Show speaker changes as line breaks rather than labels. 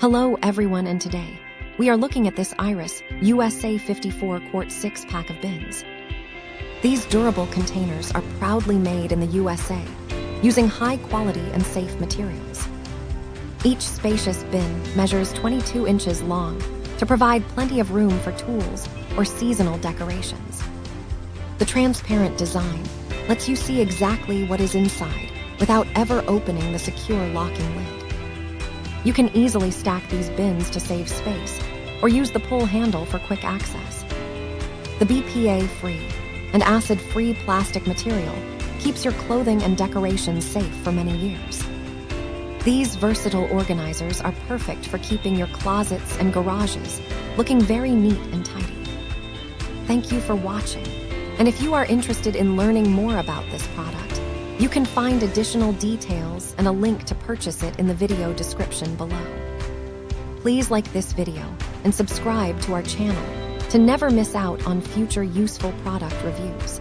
Hello everyone, and today we are looking at this IRISUSA 54 quart 6-pack of bins. These durable containers are proudly made in the USA using high quality and safe materials. Each spacious bin measures 22 inches long to provide plenty of room for tools or seasonal decorations. The transparent design lets you see exactly what is inside without ever opening the secure locking lid. You can easily stack these bins to save space or use the pull handle for quick access. The BPA-free and acid-free plastic material keeps your clothing and decorations safe for many years. These versatile organizers are perfect for keeping your closets and garages looking very neat and tidy. Thank you for watching, and if you are interested in learning more about this product, you can find additional details and a link to purchase it in the video description below. Please like this video and subscribe to our channel to never miss out on future useful product reviews.